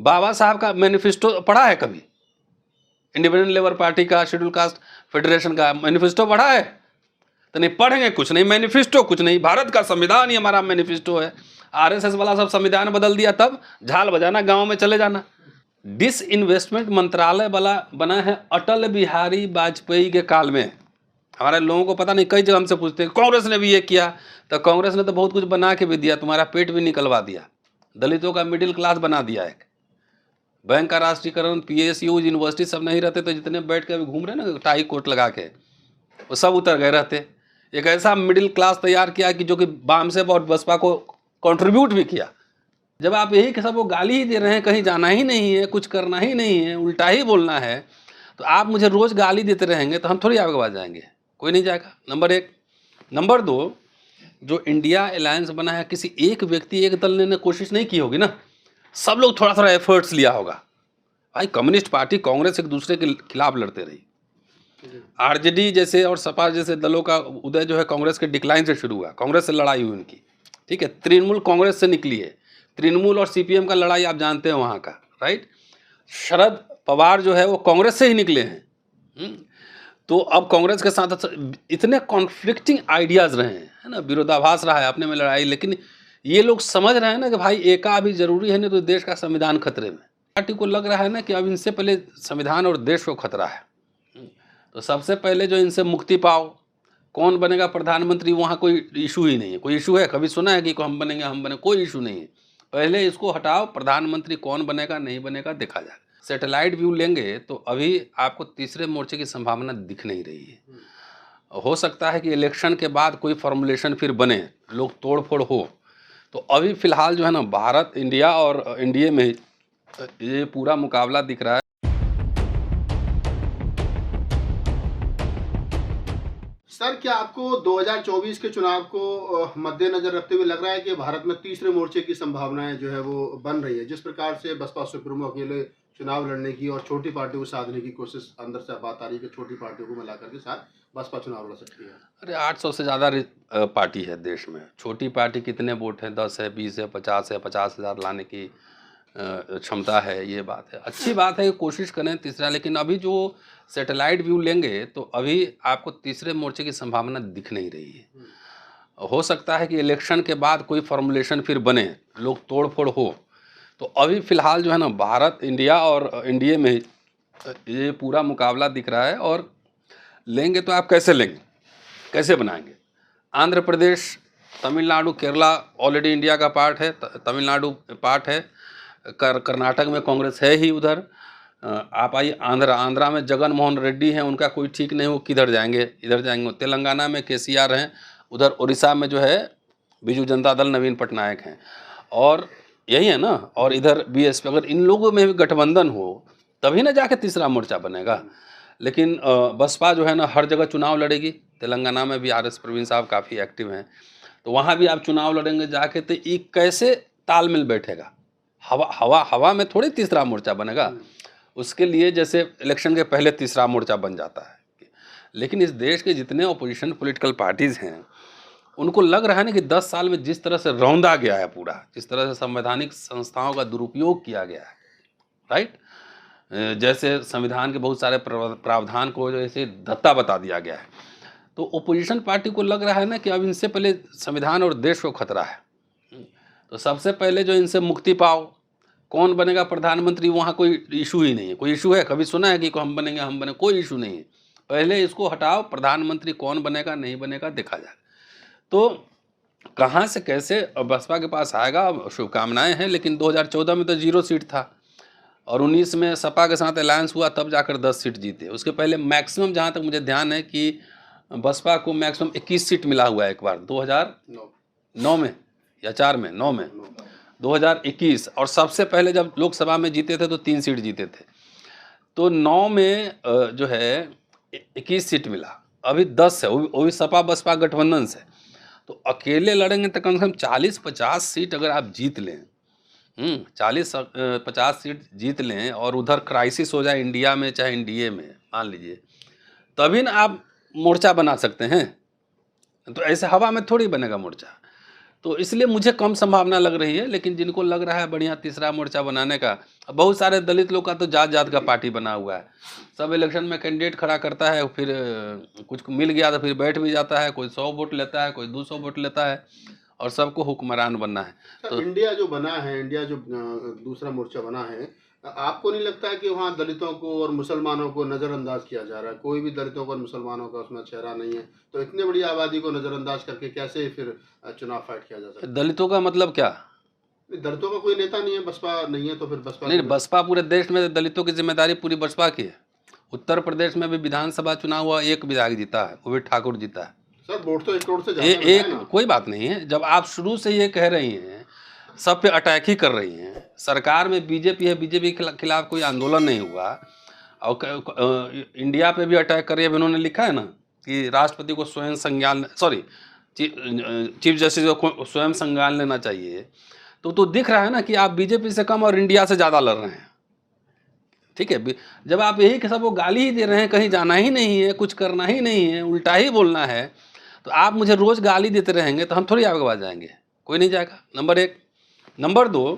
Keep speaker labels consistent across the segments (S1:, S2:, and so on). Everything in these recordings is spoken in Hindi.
S1: बाबा साहब का मैनिफेस्टो पढ़ा है कभी? इंडिपेंडेंट लेबर पार्टी का, शेड्यूल कास्ट फेडरेशन का मैनिफेस्टो पढ़ा है? तो नहीं पढ़ेंगे, कुछ नहीं, मैनिफेस्टो कुछ नहीं, भारत का संविधान ही हमारा मैनिफेस्टो है। आरएसएस वाला सब संविधान बदल दिया, तब झाल बजाना, गांव में चले जाना। डिस इन्वेस्टमेंट मंत्रालय वाला बना है अटल बिहारी वाजपेयी के काल में। हमारे लोगों को पता नहीं, कई जगह हमसे पूछते हैं कांग्रेस ने भी ये किया, तो कांग्रेस ने तो बहुत कुछ बना के भी दिया, तुम्हारा पेट भी निकलवा दिया, दलितों का मिडिल क्लास बना दिया है। बैंक का राष्ट्रीयकरण, पीएसयू, यूनिवर्सिटी सब नहीं रहते तो जितने बैठ के अभी घूम रहे ना टाई कोट लगा के, वो सब उतर गए रहते। एक ऐसा मिडिल क्लास तैयार किया कि जो कि वामसेप और बसपा को कंट्रीब्यूट भी किया। जब आप यही कि सब वो गाली ही दे रहे हैं, कहीं जाना ही नहीं है, कुछ करना ही नहीं है, उल्टा ही बोलना है, तो आप मुझे रोज गाली देते रहेंगे तो हम थोड़ी आपके पास जाएंगे, कोई नहीं जाएगा। नंबर एक। नंबर दो, जो इंडिया अलायंस बना है, किसी एक व्यक्ति, एक दल ने कोशिश नहीं की होगी ना, सब लोग थोड़ा थोड़ा एफर्ट्स लिया होगा। भाई कम्युनिस्ट पार्टी, कांग्रेस एक दूसरे के खिलाफ लड़ते रही, आरजेडी जैसे और सपा जैसे दलों का उदय जो है कांग्रेस के डिक्लाइन से शुरू हुआ, कांग्रेस से लड़ाई हुई उनकी, ठीक है। तृणमूल कांग्रेस से निकली है, तृणमूल और सीपीएम का लड़ाई आप जानते हैं वहाँ का, राइट। शरद पवार जो है वो कांग्रेस से ही निकले हैं। तो अब कांग्रेस के साथ इतने कॉन्फ्लिक्टिंग आइडियाज़ रहे हैं, है ना, विरोधाभास रहा है, अपने में लड़ाई, लेकिन ये लोग समझ रहे हैं ना कि भाई एका अभी जरूरी है, नहीं तो देश का संविधान खतरे में। पार्टी को लग रहा है ना कि अब इनसे पहले संविधान और देश को खतरा है, तो सबसे पहले जो इनसे मुक्ति पाओ। कौन बनेगा प्रधानमंत्री, वहाँ कोई इशू ही नहीं है। कोई इशू है? कभी सुना है कि हम बनेंगे, हम बने? कोई इशू नहीं है। पहले इसको हटाओ, प्रधानमंत्री कौन बनेगा नहीं बनेगा देखा जाए। सैटेलाइट व्यू लेंगे तो अभी आपको तीसरे मोर्चे की संभावना दिख नहीं रही है। हो सकता है कि इलेक्शन के बाद कोई फॉर्मुलेशन फिर बने, लोग तोड़ फोड़ हो, तो अभी फिलहाल जो है ना, भारत, इंडिया और एनडीए में ये पूरा मुकाबला दिख रहा है।
S2: सर, क्या आपको 2024 के चुनाव को मद्देनजर रखते हुए लग रहा है कि भारत में तीसरे मोर्चे की संभावनाएं जो है वो बन रही है? जिस प्रकार से बसपा सुप्रीमो अकेले चुनाव लड़ने की और छोटी पार्टी को साधने की कोशिश, अंदर से बात आ रही है कि छोटी पार्टियों को मिलाकर के साथ बसपा चुनाव लड़ सकती है।
S1: अरे 800 से ज़्यादा पार्टी है देश में। छोटी पार्टी कितने वोट हैं? 10 है, 20 है, 50 है, 50,000 लाने की क्षमता है। ये बात है, अच्छी बात है कि कोशिश करें तीसरा, लेकिन अभी जो सैटेलाइट व्यू लेंगे तो अभी आपको तीसरे मोर्चे की संभावना दिख नहीं रही है। हो सकता है कि इलेक्शन के बाद कोई फॉर्मुलेशन फिर बने, लोग तोड़ फोड़ हो, तो अभी फिलहाल जो है ना, भारत, इंडिया और एनडीए में ये पूरा मुकाबला दिख रहा है। और लेंगे तो आप कैसे लेंगे, कैसे बनाएंगे? आंध्र प्रदेश, तमिलनाडु, केरला ऑलरेडी इंडिया का पार्ट है, तमिलनाडु पार्ट है, कर्नाटक में कांग्रेस है ही उधर। आप आइए आंध्रा में जगन मोहन रेड्डी हैं, उनका कोई ठीक नहीं, वो किधर जाएंगे, इधर जाएंगे। तेलंगाना में केसीआर हैं, उधर उड़ीसा में जो है बीजू जनता दल नवीन पटनायक हैं, और यही है ना। और इधर बीएसपी, अगर इन लोगों में भी गठबंधन हो तभी ना जाके तीसरा मोर्चा बनेगा। लेकिन बसपा जो है ना हर जगह चुनाव लड़ेगी। तेलंगाना में भी आरएस प्रवीण साहब काफ़ी एक्टिव हैं, तो वहाँ भी आप चुनाव लड़ेंगे जाके, तो ये कैसे तालमेल बैठेगा? हवा में थोड़ी तीसरा मोर्चा बनेगा। उसके लिए जैसे इलेक्शन के पहले तीसरा मोर्चा बन जाता है। लेकिन इस देश के जितने ऑपोजिशन पॉलिटिकल पार्टीज़ हैं, उनको लग रहा है ना कि 10 साल में जिस तरह से रौंदा गया है पूरा, जिस तरह से संवैधानिक संस्थाओं का दुरुपयोग किया गया है, राइट, जैसे संविधान के बहुत सारे प्रावधान को जैसे धत्ता बता दिया गया है, तो ओपोजिशन पार्टी को लग रहा है ना कि अब इनसे पहले संविधान और देश को खतरा है। तो सबसे पहले जो इनसे मुक्ति पाओ। कौन बनेगा प्रधानमंत्री, वहाँ कोई इशू ही नहीं है। कोई इशू है? कभी सुना है कि हम बनेंगे, हम बने? कोई इशू नहीं है। पहले इसको हटाओ, प्रधानमंत्री कौन बनेगा नहीं बनेगा देखा जाए। तो कहाँ से कैसे बसपा के पास आएगा, शुभकामनाएं हैं, लेकिन 2014 में तो 0 सीट था, और 19 में सपा के साथ अलायंस हुआ, तब जाकर 10 सीट जीते। उसके पहले मैक्सिमम, जहाँ तक मुझे ध्यान है, कि बसपा को मैक्सिमम 21 सीट मिला हुआ है एक बार 2009 में या 4 में, 9 में, 2021। और सबसे पहले जब लोकसभा में जीते थे तो 3 सीट जीते थे। तो 9 में जो है 21 सीट मिला, अभी 10 है, वो भी सपा बसपा गठबंधन से। तो अकेले लड़ेंगे तो कम से कम 40-50 सीट अगर आप जीत लें, 40-50 सीट जीत लें, और उधर क्राइसिस हो जाए इंडिया में चाहे एनडीए में, मान लीजिए, तभी ना आप मोर्चा बना सकते हैं। तो ऐसे हवा में थोड़ी बनेगा मोर्चा। तो इसलिए मुझे कम संभावना लग रही है, लेकिन जिनको लग रहा है बढ़िया तीसरा मोर्चा बनाने का, बहुत सारे दलित लोग का तो जात जात का पार्टी बना हुआ है। सब इलेक्शन में कैंडिडेट खड़ा करता है, फिर कुछ मिल गया तो फिर बैठ भी जाता है, कोई 100 वोट लेता है, कोई 200 वोट लेता है, और सबको हुक्मरान बनना है।
S2: तो इंडिया जो बना है, इंडिया जो दूसरा मोर्चा बना है, आपको नहीं लगता है कि वहाँ दलितों को और मुसलमानों को नज़रअंदाज किया जा रहा है? कोई भी दलितों को और मुसलमानों का उसमें चेहरा नहीं है, तो इतनी बड़ी आबादी को नज़रअंदाज करके कैसे फिर चुनाव फाइट किया जा सकता है?
S1: दलितों का मतलब क्या?
S2: दलितों का कोई नेता नहीं है, बसपा नहीं है, तो फिर बसपा
S1: नहीं, बसपा पूरे देश में दलितों की जिम्मेदारी पूरी बसपा की है। उत्तर प्रदेश में भी विधानसभा चुनाव हुआ, एक विधायक जीता है, वो भी ठाकुर जीता है।
S2: सर वोट तो 1 करोड़ से ज़्यादा है ना।
S1: कोई बात नहीं है, जब आप शुरू से ये कह रही हैं, सब पे अटैक ही कर रही हैं, सरकार में बीजेपी है, बीजेपी के खिलाफ कोई आंदोलन नहीं हुआ, और इंडिया पे भी अटैक कर रही है। इन्होंने लिखा है ना कि राष्ट्रपति को स्वयं संज्ञान, सॉरी, चीफ जस्टिस को स्वयं संज्ञान लेना चाहिए। तो दिख रहा है ना कि आप बीजेपी से कम और इंडिया से ज़्यादा लड़ रहे हैं। ठीक है, जब आप यही सब वो गाली ही दे रहे हैं, कहीं जाना ही नहीं है, कुछ करना ही नहीं है, उल्टा ही बोलना है, तो आप मुझे रोज़ गाली देते रहेंगे तो हम थोड़ी आपके पास जाएंगे, कोई नहीं जाएगा। नंबर 1। नंबर 2,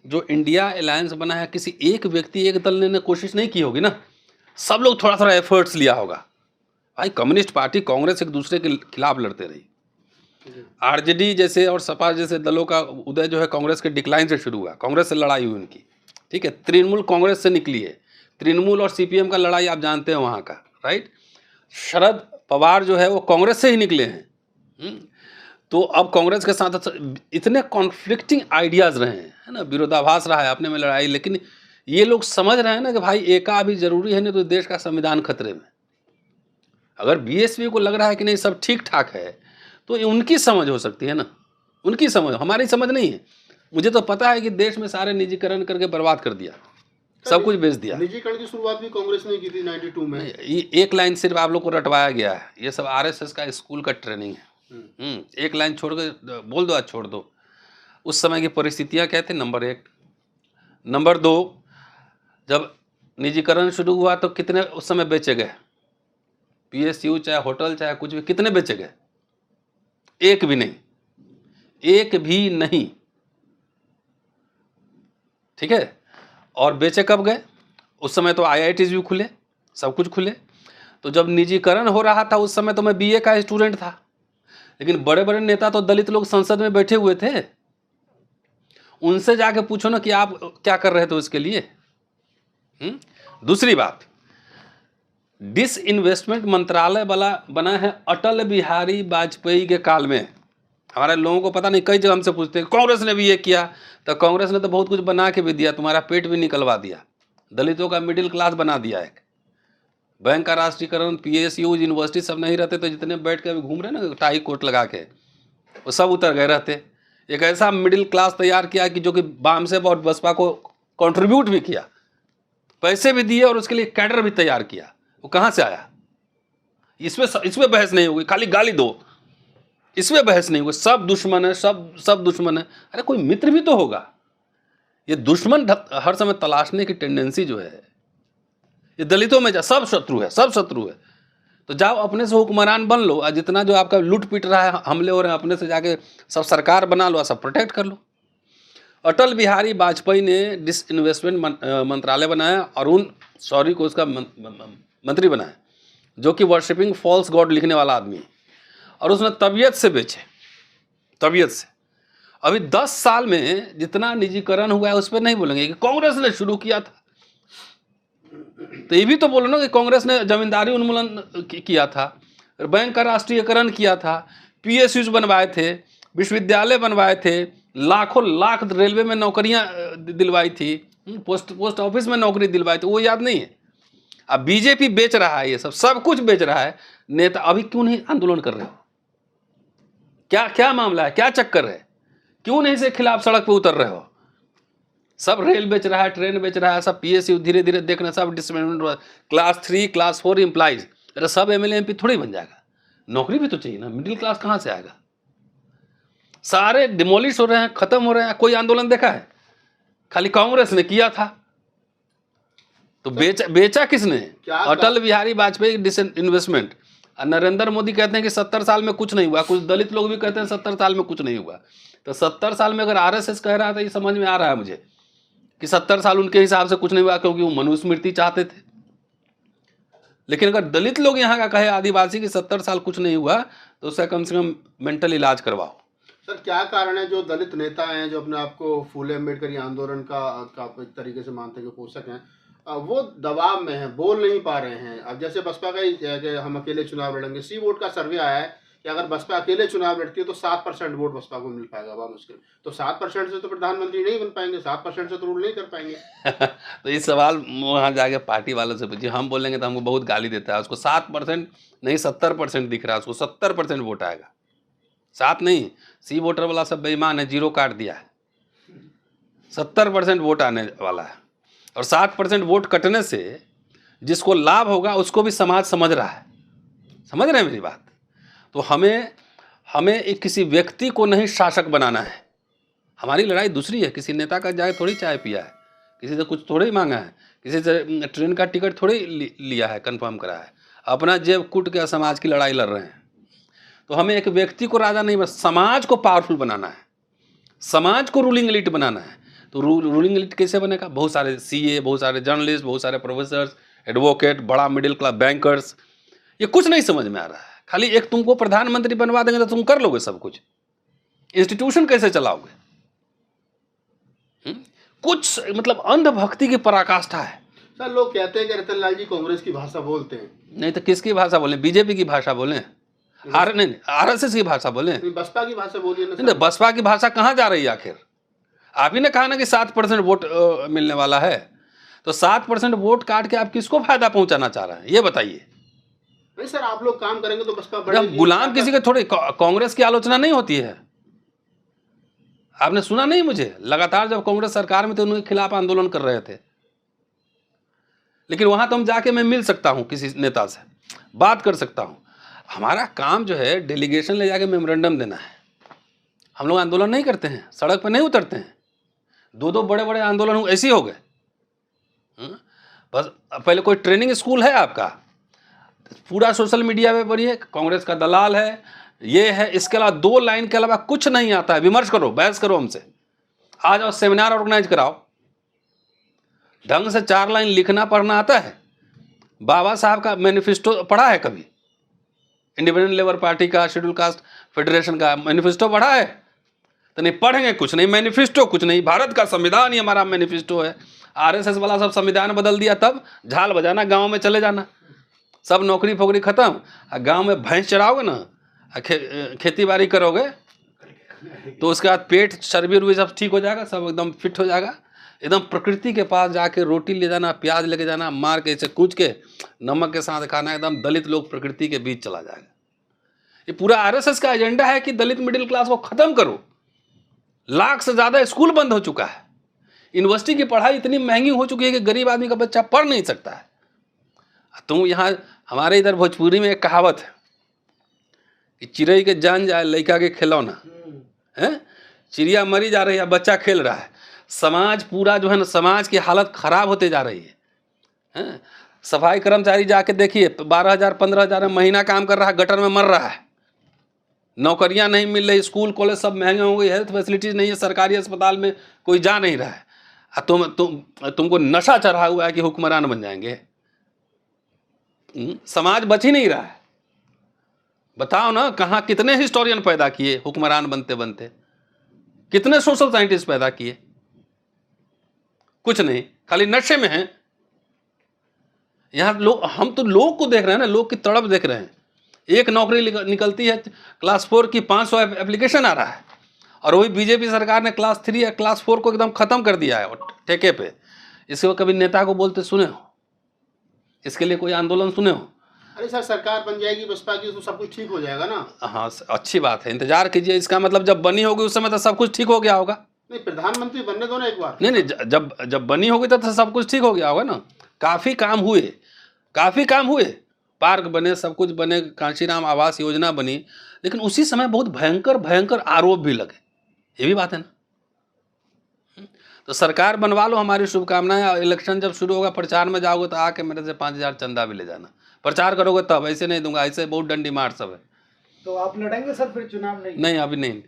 S1: जो इंडिया अलायंस बना है, किसी एक व्यक्ति, एक दल ने कोशिश नहीं की होगी ना, सब लोग थोड़ा थोड़ा एफर्ट्स लिया होगा। भाई कम्युनिस्ट पार्टी, कांग्रेस एक दूसरे के खिलाफ लड़ते रही, आरजेडी जैसे और सपा जैसे दलों का उदय जो है कांग्रेस के डिक्लाइन से शुरू हुआ, कांग्रेस से लड़ाई हुई उनकी। ठीक है, तृणमूल कांग्रेस से निकली है, तृणमूल और सीपीएम का लड़ाई आप जानते हैं वहाँ का, राइट। शरद पवार जो है वो कांग्रेस से ही निकले हैं। तो अब कांग्रेस के साथ इतने कॉन्फ्लिक्टिंग आइडियाज़ रहे हैं, है ना, विरोधाभास रहा है, अपने में लड़ाई, लेकिन ये लोग समझ रहे हैं ना कि भाई एका अभी जरूरी है, नहीं तो देश का संविधान खतरे में। अगर बीएसपी को लग रहा है कि नहीं सब ठीक ठाक है, तो ये उनकी समझ हो सकती है ना, उनकी समझ, हमारी समझ नहीं है। मुझे तो पता है कि देश में सारे निजीकरण करके बर्बाद कर दिया, सब कुछ बेच दिया।
S2: निजीकरण की शुरुआत भी कांग्रेस ने की थी 92 में।
S1: एक लाइन सिर्फ आप लोग को रटवाया गया है, ये सब आरएसएस का स्कूल का ट्रेनिंग है। एक लाइन छोड़ के बोल दो, आज छोड़ दो। उस समय की परिस्थितियाँ क्या थी, नंबर 1। नंबर 2, जब निजीकरण शुरू हुआ तो कितने उस समय बेचे गए, पीएसयू चाहे होटल चाहे कुछ भी, कितने बेचे गए? एक भी नहीं, एक भी नहीं। ठीक है, और बेचे कब गए? उस समय तो आईआईटीज भी खुले, सब कुछ खुले। तो जब निजीकरण हो रहा था उस समय तो मैं बीए का स्टूडेंट था, लेकिन बड़े बड़े नेता तो दलित लोग संसद में बैठे हुए थे, उनसे जाके पूछो ना कि आप क्या कर रहे थे उसके लिए। दूसरी बात, डिसइन्वेस्टमेंट मंत्रालय बना है अटल बिहारी वाजपेयी के काल में। हमारे लोगों को पता नहीं, कई जगह हमसे पूछते हैं कांग्रेस ने भी ये किया, तो कांग्रेस ने तो बहुत कुछ बना के भी दिया, तुम्हारा पेट भी निकलवा दिया, दलितों का मिडिल क्लास बना दिया। एक बैंक का राष्ट्रीयकरण, पीएसयू, यूनिवर्सिटी सब नहीं रहते तो जितने बैठ के घूम रहे ना टाई कोट लगा के, वो सब उतर गए रहते। एक ऐसा मिडिल क्लास तैयार किया कि जो कि वामसेप और बसपा को कंट्रीब्यूट भी किया, पैसे भी दिए और उसके लिए कैडर भी तैयार किया। वो कहाँ से आया? इसमें बहस नहीं होगी, खाली गाली दो, इसमें बहस नहीं होगी। सब दुश्मन है, सब दुश्मन है। अरे कोई मित्र भी तो होगा। ये दुश्मन हर समय तलाशने की टेंडेंसी जो है, ये दलितों में सब शत्रु है, सब शत्रु है। तो जाओ अपने से हुक्मरान बन लो, और जितना जो आपका लूट पीट रहा है, हमले हो रहे हैं, अपने से जाके सब सरकार बना लो, सब प्रोटेक्ट कर लो। अटल बिहारी वाजपेयी ने डिसइन्वेस्टमेंट मंत्रालय बनाया और को उसका मंत्री बनाया, जो कि वर्शिपिंग फॉल्स गॉड लिखने वाला आदमी है, और उसने तबीयत से बेचे, तबीयत से। अभी 10 साल में जितना निजीकरण हुआ है उस पर नहीं बोलेंगे कि कांग्रेस ने शुरू किया था, तो ये भी तो बोलो ना कि कांग्रेस ने जमींदारी उन्मूलन किया था, बैंक का राष्ट्रीयकरण किया था, पीएसयूज बनवाए थे, विश्वविद्यालय बनवाए थे, लाखों लाख रेलवे में नौकरियां दिलवाई थी, पोस्ट ऑफिस में नौकरी दिलवाई थी, वो याद नहीं है। अब बीजेपी बेच रहा है, ये सब कुछ बेच रहा है। नेता अभी क्यों नहीं आंदोलन कर रहे हो? क्या मामला है, क्या चक्कर है? क्यों नहीं इसके खिलाफ सड़क पे उतर रहे हो? सब रेल बेच रहा है, ट्रेन बेच रहा है, सब पीएसयू धीरे धीरे देखना, सब डिसमेंट, क्लास 3 क्लास 4 एम्प्लॉइज। अरे सब एमएलए एमपी थोड़ी बन जाएगा, नौकरी भी तो चाहिए ना, मिडिल क्लास कहाँ से आएगा? सारे डिमोलिश हो रहे हैं, खत्म हो रहे हैं। कोई आंदोलन देखा है? खाली कांग्रेस ने किया था। तो बेचा किसने? अटल बिहारी वाजपेयी डिसइन्वेस्टमेंट। और नरेंद्र मोदी कहते हैं कि 70 साल में कुछ नहीं हुआ, कुछ दलित लोग भी कहते हैं 70 साल में कुछ नहीं हुआ। तो 70 साल में अगर आरएसएस कह रहा था, ये समझ में आ रहा है मुझे कि 70 साल उनके हिसाब से कुछ नहीं हुआ, क्योंकि वो मनुस्मृति चाहते थे। लेकिन अगर दलित लोग यहाँ का कहे आदिवासी कि 70 साल कुछ नहीं हुआ, तो उसका कम से कम मेंटल इलाज करवाओ।
S2: सर क्या कारण है जो दलित नेता हैं जो अपने आप को फूले अम्बेडकरी आंदोलन का एक तरीके से मानते हैं कि पोषक हैं, वो दबाव में हैं, बोल नहीं पा रहे हैं? अब जैसे बसपा का ही है कि हम अकेले चुनाव लड़ेंगे, सी वोट का सर्वे आया है कि अगर बसपा अकेले चुनाव लड़ती है तो 7% वोट बसपा को मिल पाएगा, बहुत मुश्किल। तो 7% से तो प्रधानमंत्री नहीं बन पाएंगे, 7% से तो रूल नहीं कर पाएंगे।
S1: तो ये सवाल वहाँ जाके पार्टी वालों से पूछिए। हम बोलेंगे तो हमको बहुत गाली देता है। उसको 7% नहीं 70% दिख रहा है, उसको 70% वोट आएगा, 7 नहीं। सी वोटर वाला सब बेईमान है, 0 काट दिया है। 70% वोट आने वाला है, और 7% वोट कटने से जिसको लाभ होगा उसको भी समाज समझ रहा है। समझ रहे हैं मेरी बात? तो हमें एक किसी व्यक्ति को नहीं शासक बनाना है। हमारी लड़ाई दूसरी है। किसी नेता का जाए थोड़ी चाय पिया है, किसी से कुछ थोड़ी मांगा है, किसी से ट्रेन का टिकट थोड़ी लिया है, कंफर्म करा है। अपना जेब कूट के समाज की लड़ाई लड़ रहे हैं। तो हमें एक व्यक्ति को राजा नहीं, बस समाज को पावरफुल बनाना है, समाज को रूलिंग एलिट बनाना है। तो रूलिंग एलिट कैसे बनेगा? बहुत सारे सीए, बहुत सारे जर्नलिस्ट, बहुत सारे प्रोफेसर, एडवोकेट, बड़ा मिडिल क्लास बैंकर्स। ये कुछ नहीं समझ में आ रहा है। खाली एक तुमको प्रधानमंत्री बनवा देंगे तो तुम कर लोगे सब कुछ। इंस्टीट्यूशन कैसे चलाओगे? कुछ मतलब अंधभक्ति की पराकाष्ठा है।
S2: सर लोग कहते हैं कि रतन लाल जी कांग्रेस की भाषा बोलते हैं।
S1: नहीं तो किसकी भाषा बोलें? बीजेपी की भाषा बोलें? नहीं, आरएसएस की भाषा बोलें?
S2: बसपा की भाषा बोलिए ना।
S1: नहीं, बसपा की भाषा कहाँ जा रही है आखिर? आप ही ने कहा ना कि 7% वोट मिलने वाला है। तो 7% वोट काट के आप किसको फायदा पहुंचाना चाह रहे हैं, ये बताइए।
S2: नहीं सर, आप लोग काम करेंगे तो बसपा
S1: हम
S2: बढ़ेगी।
S1: गुलाम किसी के थोड़े। कांग्रेस की आलोचना नहीं होती है। आपने सुना नहीं मुझे? लगातार जब कांग्रेस सरकार में थे उनके खिलाफ आंदोलन कर रहे थे। लेकिन वहां तो हम जाके मैं मिल सकता हूं, किसी नेता से बात कर सकता हूं। हमारा काम जो है डेलीगेशन ले जाके मेमोरेंडम देना है। हम लोग आंदोलन नहीं करते हैं, सड़क पर नहीं उतरते हैं। 2 बड़े बड़े आंदोलन ऐसे ही हो गए। बस पहले कोई ट्रेनिंग स्कूल है आपका? पूरा सोशल मीडिया पे पढ़िए, कांग्रेस का दलाल है, ये है, इसके अलावा 2 लाइन के अलावा कुछ नहीं आता है। विमर्श करो, बहस करो हमसे, आ जाओ, सेमिनार ऑर्गेनाइज कराओ। ढंग से 4 लाइन लिखना पढ़ना आता है? बाबा साहब का मैनिफेस्टो पढ़ा है कभी? इंडिपेंडेंट लेबर पार्टी का, शेड्यूल कास्ट फेडरेशन का मैनिफेस्टो पढ़ा है? तो नहीं पढ़ेंगे, कुछ नहीं, मैनिफेस्टो कुछ नहीं। भारत का संविधान ही हमारा मैनिफेस्टो है। आरएसएस वाला सब संविधान बदल दिया, तब झाल बजाना, गांव में चले जाना, सब नौकरी फोकरी खत्म। गांव में भैंस चराओगे ना, खेती बाड़ी करोगे, तो उसके बाद पेट, चर्बी उर्बी सब ठीक हो जाएगा, सब एकदम फिट हो जाएगा। एकदम प्रकृति के पास जाके रोटी ले जाना, प्याज लेके जाना, मार के इसे कूच के नमक के साथ खाना, एकदम दलित लोग प्रकृति के बीच चला जाएगा। ये पूरा आरएसएस का एजेंडा है कि दलित मिडिल क्लास को खत्म करो। लाख से ज्यादा स्कूल बंद हो चुका है। यूनिवर्सिटी की पढ़ाई इतनी महंगी हो चुकी है कि गरीब आदमी का बच्चा पढ़ नहीं सकता है। तुम यहाँ हमारे इधर भोजपुरी में एक कहावत है कि चिड़ै के जान जाए लड़का के खिलौना है। चिड़िया मरी जा रही है, बच्चा खेल रहा है। समाज पूरा जो है ना, समाज की हालत खराब होते जा रही है। सफाई कर्मचारी जाके देखिए, 12,000 15,000 में महीना काम कर रहा है, गटर में मर रहा है। नौकरियां नहीं मिल रही, स्कूल कॉलेज सब महंगे हो गए, हेल्थ फैसिलिटीज नहीं है, सरकारी अस्पताल में कोई जा नहीं रहा है। तुमको नशा चढ़ा हुआ है कि हुक्मरान बन जाएंगे। समाज बच ही नहीं रहा है। बताओ ना, कहाँ कितने हिस्टोरियन पैदा किए हुक्मरान बनते बनते, कितने सोशल साइंटिस्ट पैदा किए? कुछ नहीं, खाली नशे में हैं। यहाँ लोग, हम तो लोग को देख रहे हैं ना, लोग की तड़प देख रहे हैं। एक नौकरी निकलती है, क्लास 4 की 500 एप्लीकेशन आ रहा है, और वही बीजेपी सरकार ने क्लास 3 या क्लास 4 को एकदम खत्म कर दिया है ठेके पे। इसको कभी नेता को बोलते सुने हो? इसके लिए कोई आंदोलन सुने हो?
S2: अरे सर, सरकार बन जाएगी बसपा की तो सब कुछ ठीक हो जाएगा ना।
S1: हाँ, अच्छी बात है, इंतजार कीजिए। इसका मतलब जब बनी होगी उस समय तो सब कुछ ठीक हो गया होगा।
S2: नहीं, प्रधानमंत्री बनने दो ना एक बार।
S1: नहीं, जब बनी होगी तो सब कुछ ठीक हो गया होगा ना। काफ़ी काम हुए, पार्क बने, सब कुछ बने, कांशीराम आवास योजना बनी, लेकिन उसी समय बहुत भयंकर आरोप भी लगे। ये भी बात है ना। तो सरकार बनवा लो, हमारी शुभकामनाएं। इलेक्शन जब शुरू होगा, प्रचार में जाओगे तो आके मेरे से 5,000 चंदा भी ले जाना। प्रचार करोगे तब, ऐसे नहीं दूंगा, ऐसे बहुत डंडी मार सब है।
S3: तो आप लड़ेंगे सर फिर चुनाव? नहीं
S1: नहीं, अभी नहीं।